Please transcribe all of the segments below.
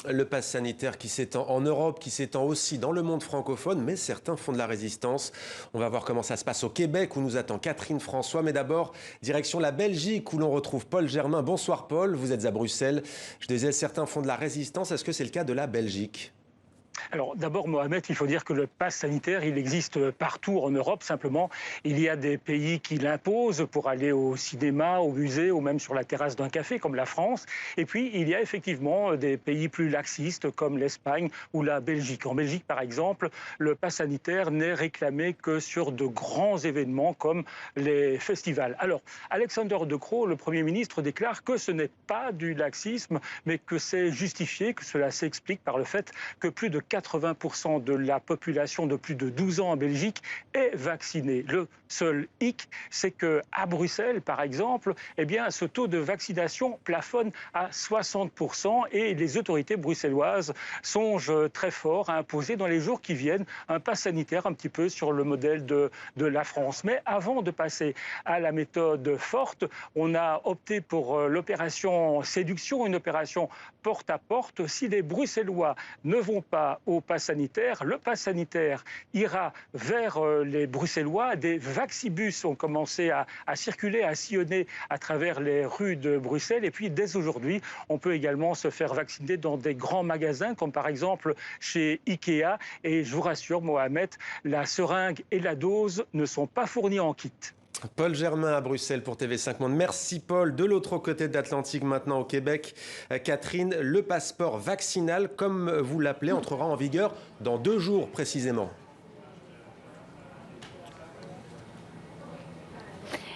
Le pass sanitaire qui s'étend en Europe, qui s'étend aussi dans le monde francophone, mais certains font de la résistance. On va voir comment ça se passe au Québec où nous attend Catherine François. Mais d'abord, direction la Belgique où l'on retrouve Paul Germain. Bonsoir Paul, vous êtes à Bruxelles. Je disais, certains font de la résistance. Est-ce que c'est le cas de la Belgique ? Alors d'abord, Mohamed, il faut dire que le pass sanitaire, il existe partout en Europe. Simplement, il y a des pays qui l'imposent pour aller au cinéma, au musée ou même sur la terrasse d'un café, comme la France. Et puis, il y a effectivement des pays plus laxistes, comme l'Espagne ou la Belgique. En Belgique, par exemple, le pass sanitaire n'est réclamé que sur de grands événements comme les festivals. Alors, Alexander De Croo, le Premier ministre, déclare que ce n'est pas du laxisme, mais que c'est justifié, que cela s'explique par le fait que plus de 80% de la population de plus de 12 ans en Belgique est vaccinée. Le seul hic, c'est qu'à Bruxelles, par exemple, eh bien, ce taux de vaccination plafonne à 60% et les autorités bruxelloises songent très fort à imposer dans les jours qui viennent un pass sanitaire un petit peu sur le modèle de la France. Mais avant de passer à la méthode forte, on a opté pour l'opération séduction, une opération porte à porte. Si les Bruxellois ne vont pas au pass sanitaire, le pass sanitaire ira vers les Bruxellois. Des vaccibus ont commencé à circuler, à sillonner à travers les rues de Bruxelles. Et puis dès aujourd'hui, on peut également se faire vacciner dans des grands magasins, comme par exemple chez Ikea. Et je vous rassure, Mohamed, la seringue et la dose ne sont pas fournies en kit. Paul Germain à Bruxelles pour TV5 Monde. Merci Paul. De l'autre côté de l'Atlantique, maintenant au Québec, Catherine, le passeport vaccinal, comme vous l'appelez, entrera en vigueur dans 2 jours précisément.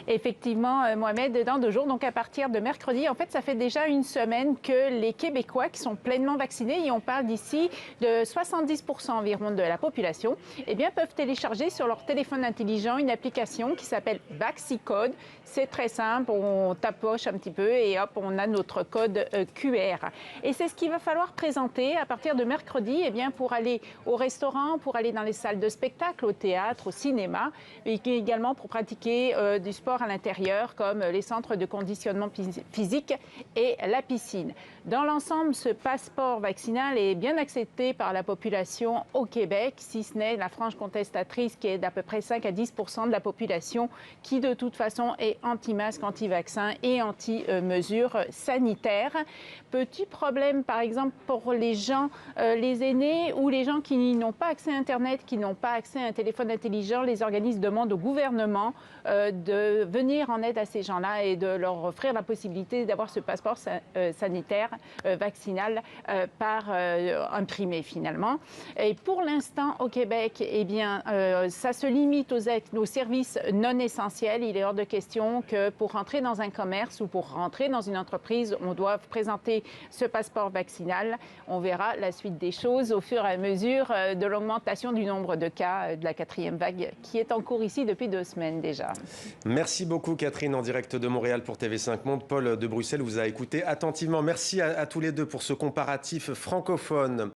Effectivement, Mohamed, dans 2 jours, donc à partir de mercredi, en fait, ça fait déjà une semaine que les Québécois qui sont pleinement vaccinés, et on parle d'ici de 70% environ de la population, eh bien, peuvent télécharger sur leur téléphone intelligent une application qui s'appelle VaxiCode. C'est très simple, on tapoche un petit peu et hop, on a notre code QR. Et c'est ce qu'il va falloir présenter à partir de mercredi, eh bien, pour aller au restaurant, pour aller dans les salles de spectacle, au théâtre, au cinéma, et également pour pratiquer du sport à l'intérieur, comme les centres de conditionnement physique et la piscine. Dans l'ensemble, ce passeport vaccinal est bien accepté par la population au Québec, si ce n'est la frange contestatrice qui est d'à peu près 5 à 10% de la population qui, de toute façon, est anti-masque, anti-vaccin et anti-mesures sanitaires. Petit problème, par exemple, pour les gens, les aînés ou les gens qui n'ont pas accès à Internet, qui n'ont pas accès à un téléphone intelligent. Les organismes demandent au gouvernement de venir en aide à ces gens-là et de leur offrir la possibilité d'avoir ce passeport sanitaire vaccinal par imprimé finalement. Et pour l'instant, au Québec, eh bien, ça se limite aux services non essentiels. Il est hors de question que pour rentrer dans un commerce ou pour rentrer dans une entreprise, on doit présenter ce passeport vaccinal. On verra la suite des choses au fur et à mesure de l'augmentation du nombre de cas de la 4e vague qui est en cours ici depuis 2 semaines déjà. Merci beaucoup Catherine en direct de Montréal pour TV5 Monde. Paul de Bruxelles vous a écouté attentivement. Merci à tous les deux pour ce comparatif francophone.